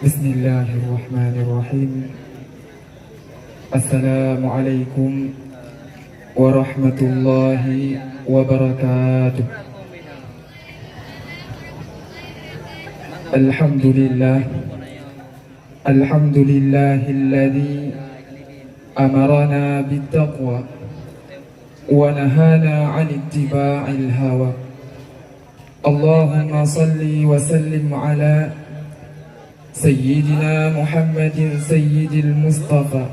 Bismillahirrahmanirrahim. Assalamualaikum warahmatullahi wabarakatuh. Alhamdulillahilladzi amarana bittaqwa wa nahana 'anil ittiba'il hawa. Allahumma salli wa sallim ala Sayyidina Muhammadin Sayyidil Mustafa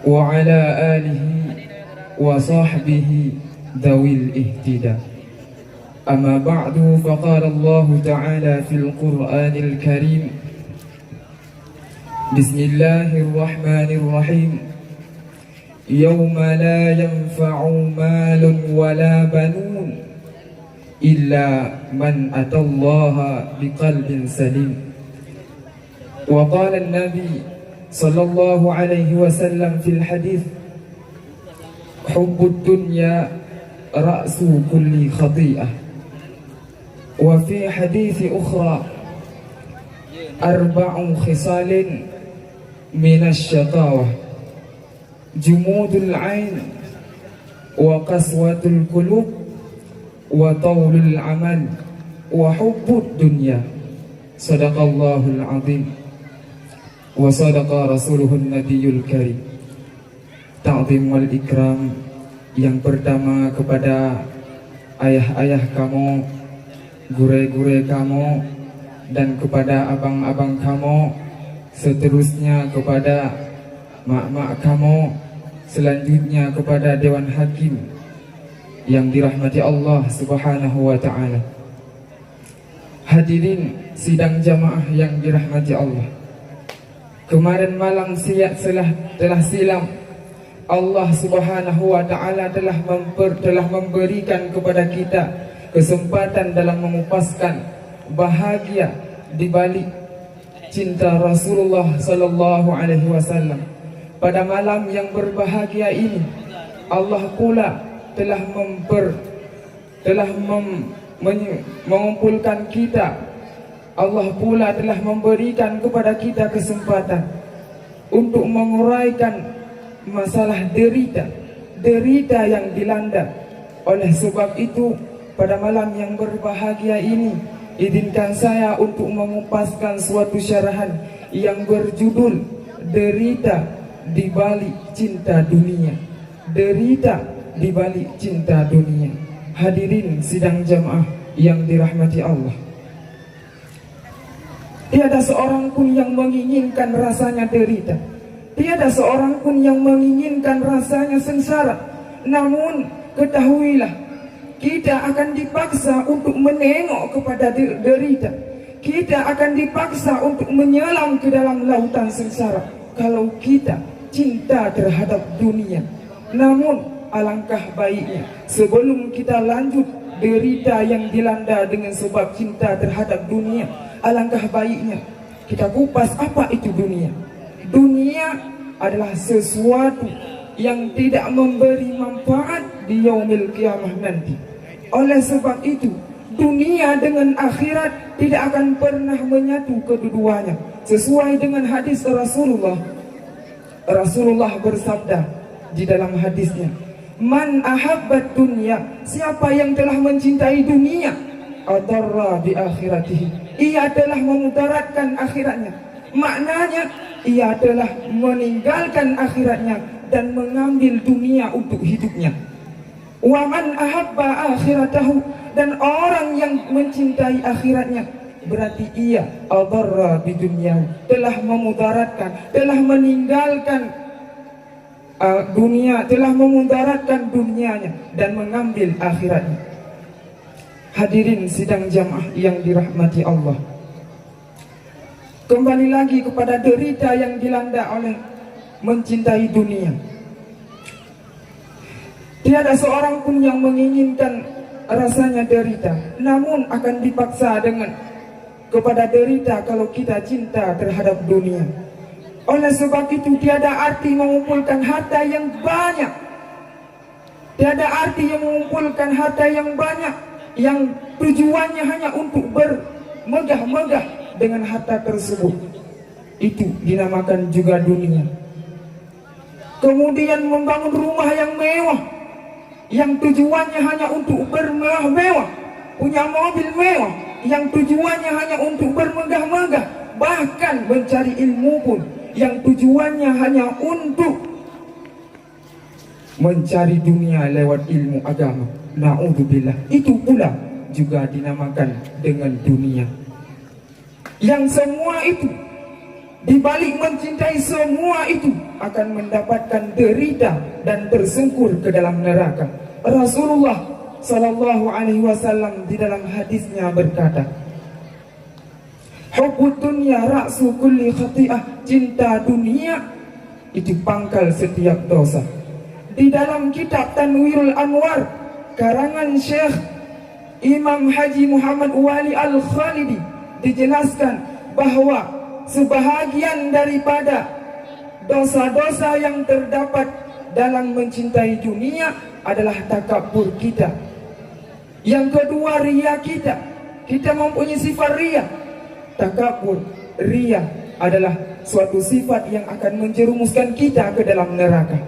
wa ala alihi wa sahbihi dawil ihtida. Amma ba'du, faqala Allah Ta'ala fil Qur'anil Karim. Bismillahirrahmanirrahim. Yawma la yanfa'u malun wa la banun illa man atallaha biqalbin salim. وقال النبي صلى الله عليه وسلم في الحديث: حب الدنيا رأس كل خطيئة. وفي حديث أخرى: 4 خصال من الشقاوة: جمود العين وقسوة القلوب وطول العمل وحب الدنيا. صدق الله العظيم wa sadaqa rasuluhun nabiyul karim. Ta'zim wal ikram yang pertama kepada ayah-ayah kamu, gure-gure kamu, dan kepada abang-abang kamu, seterusnya kepada mak-mak kamu, selanjutnya kepada Dewan Hakim yang dirahmati Allah Subhanahu wa ta'ala. Hadirin sidang jamaah yang dirahmati Allah, kemarin malam telah silam Allah Subhanahu wa ta'ala telah memberikan kepada kita kesempatan dalam mengupaskan bahagia di balik cinta Rasulullah sallallahu alaihi wasallam. Pada malam yang berbahagia ini, Allah pula telah mengumpulkan kita. Allah pula telah memberikan kepada kita kesempatan untuk menguraikan masalah derita yang dilanda. Oleh sebab itu, pada malam yang berbahagia ini, izinkan saya untuk mengupaskan suatu syarahan yang berjudul Derita di Balik Cinta Dunia. Derita di balik cinta dunia. Hadirin sidang jamaah yang dirahmati Allah, tiada seorang pun yang menginginkan rasanya derita. Tiada seorang pun yang menginginkan rasanya sengsara. Namun ketahuilah, kita akan dipaksa untuk menengok kepada derita. Kita akan dipaksa untuk menyelam ke dalam lautan sengsara kalau kita cinta terhadap dunia. Namun alangkah baiknya sebelum kita lanjut derita yang dilanda dengan sebab cinta terhadap dunia, alangkah baiknya kita kupas apa itu dunia. Dunia adalah sesuatu yang tidak memberi manfaat di yaumil qiyamah nanti. Oleh sebab itu, dunia dengan akhirat tidak akan pernah menyatu keduanya. Sesuai dengan hadis Rasulullah bersabda di dalam hadisnya, man ahabbat dunya, siapa yang telah mencintai dunia, adarra bi akhiratihi, ia telah memudaratkan akhiratnya. Maknanya ia telah meninggalkan akhiratnya dan mengambil dunia untuk hidupnya. Wa man ahabba akhiratahu, dan orang yang mencintai akhiratnya, berarti ia adarra bi dunya, telah memudaratkan, telah meninggalkan dunia, telah memudaratkan dunianya dan mengambil akhiratnya. Hadirin sidang jamaah yang dirahmati Allah, kembali lagi kepada derita yang dilanda oleh mencintai dunia. Tiada seorang pun yang menginginkan rasanya derita, namun akan dipaksa dengan kepada derita kalau kita cinta terhadap dunia. Oleh sebab itu, tiada arti mengumpulkan harta yang banyak. Tiada arti yang mengumpulkan harta yang banyak yang tujuannya hanya untuk bermegah-megah, dengan harta tersebut. Itu dinamakan juga dunia. Kemudian membangun rumah yang mewah, yang tujuannya hanya untuk bermewah-mewah, punya mobil mewah, yang tujuannya hanya untuk bermegah-megah, bahkan mencari ilmu pun yang tujuannya hanya untuk mencari dunia lewat ilmu agama. Na'udzubillah. Itu pula juga dinamakan dengan dunia. Yang semua itu, dibalik mencintai semua itu, akan mendapatkan derita dan tersungkur ke dalam neraka. Rasulullah sallallahu alaihi wasallam di dalam hadisnya berkata, hubbud dunya ra'su kulli khati'ah. Cinta dunia itu pangkal setiap dosa. Di dalam kitab Tanwirul Anwar karangan Syekh Imam Haji Muhammad Wali Al-Khalidi dijelaskan bahwa sebahagian daripada dosa-dosa yang terdapat dalam mencintai dunia adalah takabur kita. Yang kedua, ria kita. Kita mempunyai sifat ria. Takabur, ria adalah suatu sifat yang akan menjerumuskan kita ke dalam neraka.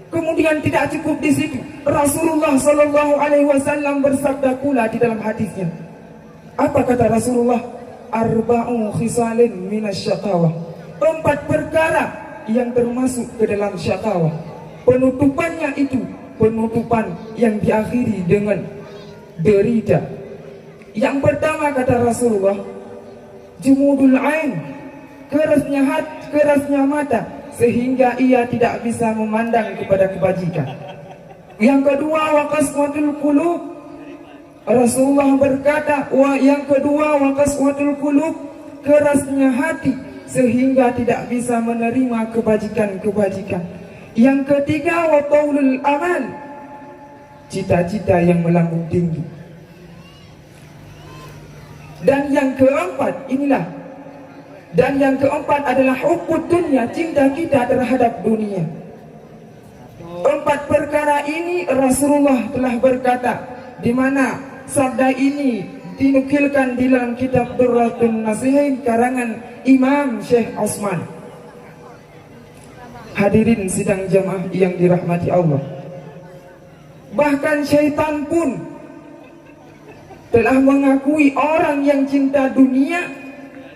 Kemudian tidak cukup di situ, Rasulullah sallallahu alaihi wasallam bersabda pula di dalam hadisnya. Apa kata Rasulullah? Arba'u khisalin minasyaqawah. 4 perkara yang termasuk ke dalam syaqawah. Penutupannya itu penutupan yang diakhiri dengan derita. Yang pertama kata Rasulullah, jumudul ain, kerasnya hati, kerasnya mata, sehingga ia tidak bisa memandang kepada kebajikan. Yang kedua, waqaswatul qulub. Rasulullah berkata, yang kedua, waqaswatul qulub, kerasnya hati sehingga tidak bisa menerima kebajikan-kebajikan. Yang ketiga, wa taulul amal, cita-cita yang melambung tinggi. Dan yang keempat adalah hubbud dunya, cinta kita terhadap dunia. 4 perkara ini Rasulullah telah berkata, di mana sabda ini dinukilkan di dalam kitab Durratun Nasihin karangan Imam Syekh Osman. Hadirin sidang jamaah yang dirahmati Allah, bahkan syaitan pun telah mengakui orang yang cinta dunia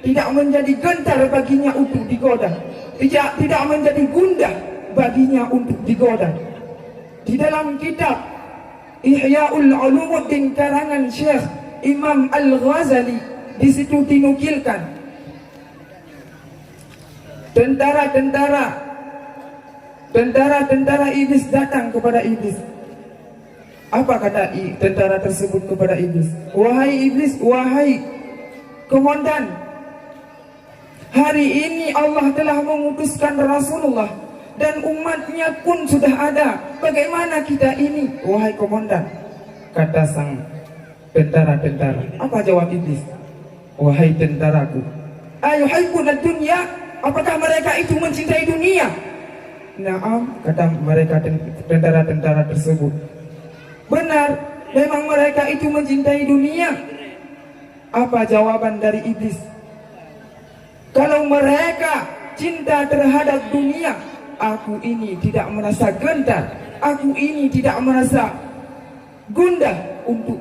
tidak menjadi gentar baginya untuk digoda, tidak menjadi gundah baginya untuk digoda. Di dalam kitab Ihya'ul Ulumuddin karangan Syekh Imam Al-Ghazali, di situ dinukilkan tentara iblis datang kepada iblis. Apa kata tentara tersebut kepada iblis? Wahai iblis, wahai komandan, hari ini Allah telah mengutuskan Rasulullah dan umatnya pun sudah ada. Bagaimana kita ini, wahai komandan? Kata sang tentara-tentara. Apa jawab iblis? Wahai tentaraku, ayuhibbuna dunya, apakah mereka itu mencintai dunia? Naam, kata mereka tentara-tentara tersebut. Benar, memang mereka itu mencintai dunia. Apa jawaban dari iblis? Kalau mereka cinta terhadap dunia, aku ini tidak merasa gentar, aku ini tidak merasa gundah untuk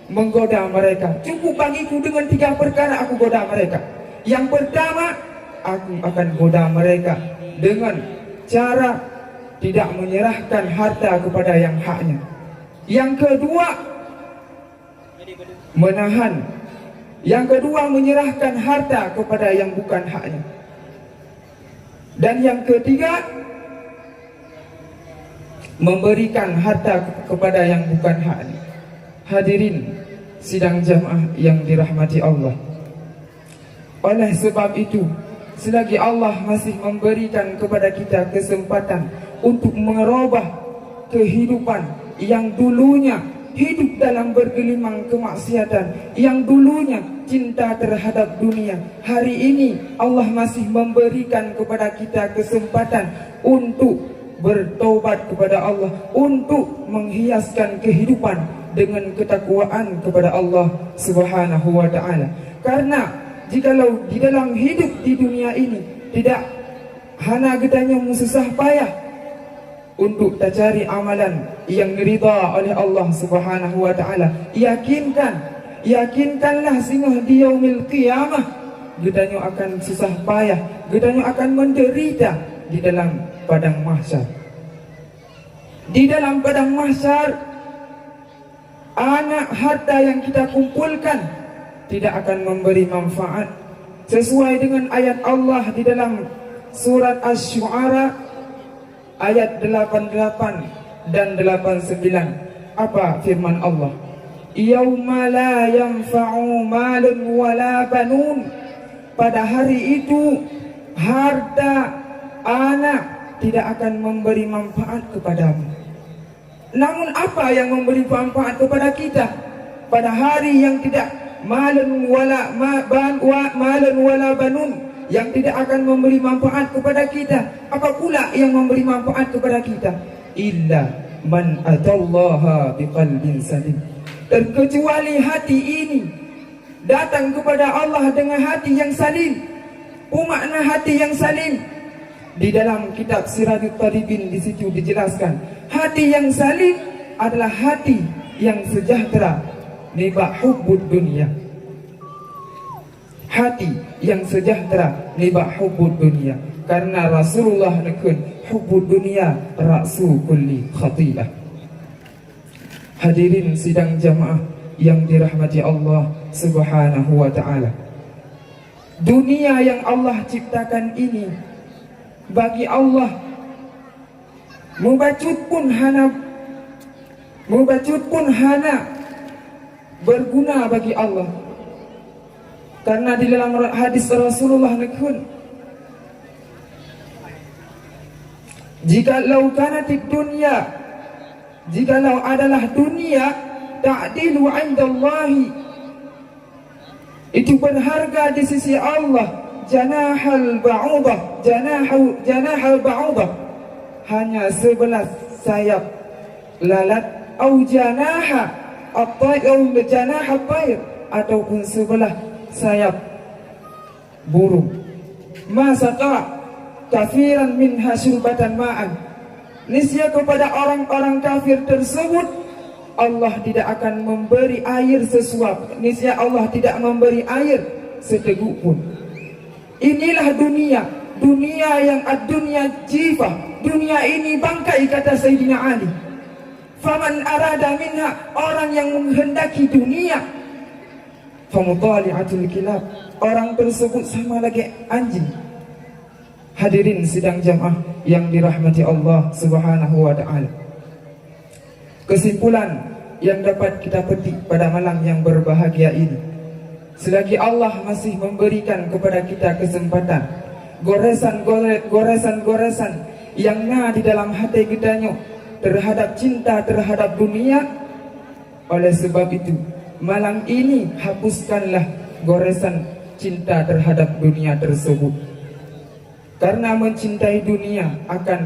menggoda mereka. Cukup bagiku dengan 3 perkara aku goda mereka. Yang pertama, aku akan goda mereka dengan cara tidak menyerahkan harta kepada yang haknya. Yang kedua, menahan. Yang kedua, menyerahkan harta kepada yang bukan haknya. Dan yang ketiga, memberikan harta kepada yang bukan haknya. Hadirin sidang jamaah yang dirahmati Allah, oleh sebab itu, selagi Allah masih memberikan kepada kita kesempatan untuk merubah kehidupan yang dulunya hidup dalam bergelimang kemaksiatan, yang dulunya cinta terhadap dunia, hari ini Allah masih memberikan kepada kita kesempatan untuk bertobat kepada Allah, untuk menghiaskan kehidupan dengan ketakwaan kepada Allah Subhanahu wa ta'ala. Karena jikalau di dalam hidup di dunia ini tidak hana gedanya susah payah untuk tak cari amalan yang ridha oleh Allah Subhanahu wa taala, yakinkanlah sehingga di yaumil qiyamah gedanya akan susah payah, gedanya akan menderita di dalam padang mahsyar. Di dalam padang mahsyar, anak harta yang kita kumpulkan tidak akan memberi manfaat, sesuai dengan ayat Allah di dalam surat Asy-Syu'ara ayat 88 dan 89. Apa firman Allah? Yauma la yanfa'u malun wala banun. Pada hari itu harta, anak tidak akan memberi manfaat kepadamu. Namun apa yang memberi manfaat kepada kita pada hari yang tidak malun wala banun, yang tidak akan memberi manfaat kepada kita? Apa pula yang memberi manfaat kepada kita? Illa man atallaha biqalbin salim. Terkecuali hati ini datang kepada Allah dengan hati yang salim. Makna hati yang salim di dalam kitab Siratul Talibin di situ dijelaskan, hati yang salim adalah hati yang sejahtera niba hubbud dunia. Hati yang sejahtera niba hubbud dunia, karena Rasulullah nakun hubbud dunia ra'su kulli khati'ah. Hadirin sidang jamaah yang dirahmati Allah Subhanahu wa taala, dunia yang Allah ciptakan ini bagi Allah mubacut pun hana berguna bagi Allah. Karena di dalam hadis Rasulullah nakun, jikalau adalah dunia ta'dilu 'indallahi, itu berharga di sisi Allah, janahal ba'udah, hanya 11 sayap lalat, au janaha at-tayr, ataupun 11 sayap burung. Masaka kafiran minha syurbatan ma'an, niscaya kepada orang-orang kafir tersebut Allah tidak akan memberi air sesuap, niscaya Allah tidak memberi air seteguk pun. Inilah dunia yang ad-dunya jifah, dunia ini bangkai, kata Sayyidina Ali. Faman arada minha, orang yang menghendaki dunia, famutali'atul kilab, orang tersebut sama lagi anjing. Hadirin sidang jamaah yang dirahmati Allah Subhanahu wa taala, kesimpulan yang dapat kita petik pada malam yang berbahagia ini, selagi Allah masih memberikan kepada kita kesempatan, goresan-goresan yang di dalam hati kitanya terhadap cinta terhadap dunia. Oleh sebab itu, malam ini hapuskanlah goresan cinta terhadap dunia tersebut. Karena mencintai dunia akan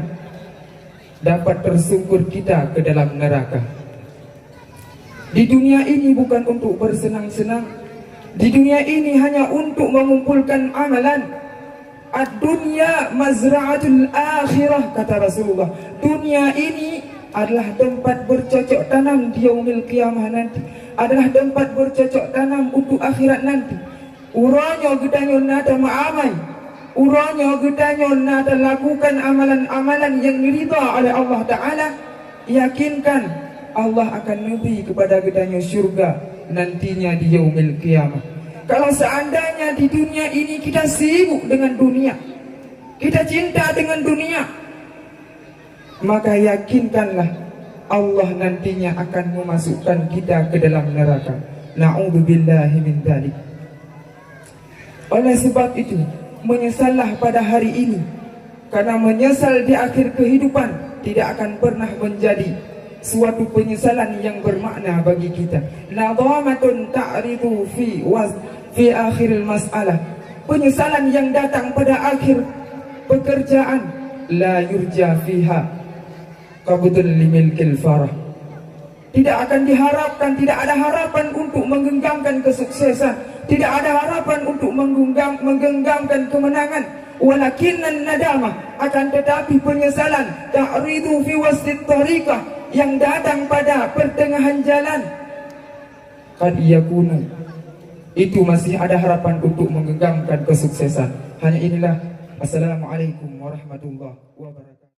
dapat tersungkur kita ke dalam neraka. Di dunia ini bukan untuk bersenang-senang. Di dunia ini hanya untuk mengumpulkan amalan. Ad-dunya mazra'atul akhirah, kata Rasulullah. Dunia ini adalah tempat bercocok tanam di yaumil qiyamah nanti, adalah tempat bercocok tanam untuk akhirat nanti. Uranya gedanya nada ma'amai, uranya gedanya nada lakukan amalan-amalan yang diridha oleh Allah Ta'ala. Yakinkan Allah akan nebih kepada gedanya syurga nantinya di yaumil qiyamah. Kalau seandainya di dunia ini kita sibuk dengan dunia, kita cinta dengan dunia, maka yakinkanlah Allah nantinya akan memasukkan kita ke dalam neraka. Na'udzubillahi min dzalik. Oleh sebab itu, menyesallah pada hari ini, karena menyesal di akhir kehidupan tidak akan pernah menjadi suatu penyesalan yang bermakna bagi kita. Nadhamatun ta'ridu fi akhiril mas'alah, penyesalan yang datang pada akhir pekerjaan. La yurja fiha qabdul limilkil farah, tidak akan diharapkan, tidak ada harapan untuk menggenggamkan kesuksesan, tidak ada harapan untuk menggenggamkan kemenangan. Walakinnan nadamah, akan tetapi penyesalan ta'ridu fi wastit tariqah, yang datang pada pertengahan jalan. Qad yakunu, itu masih ada harapan untuk menggenggamkan kesuksesan. Hanya inilah. Assalamualaikum warahmatullahi wabarakatuh.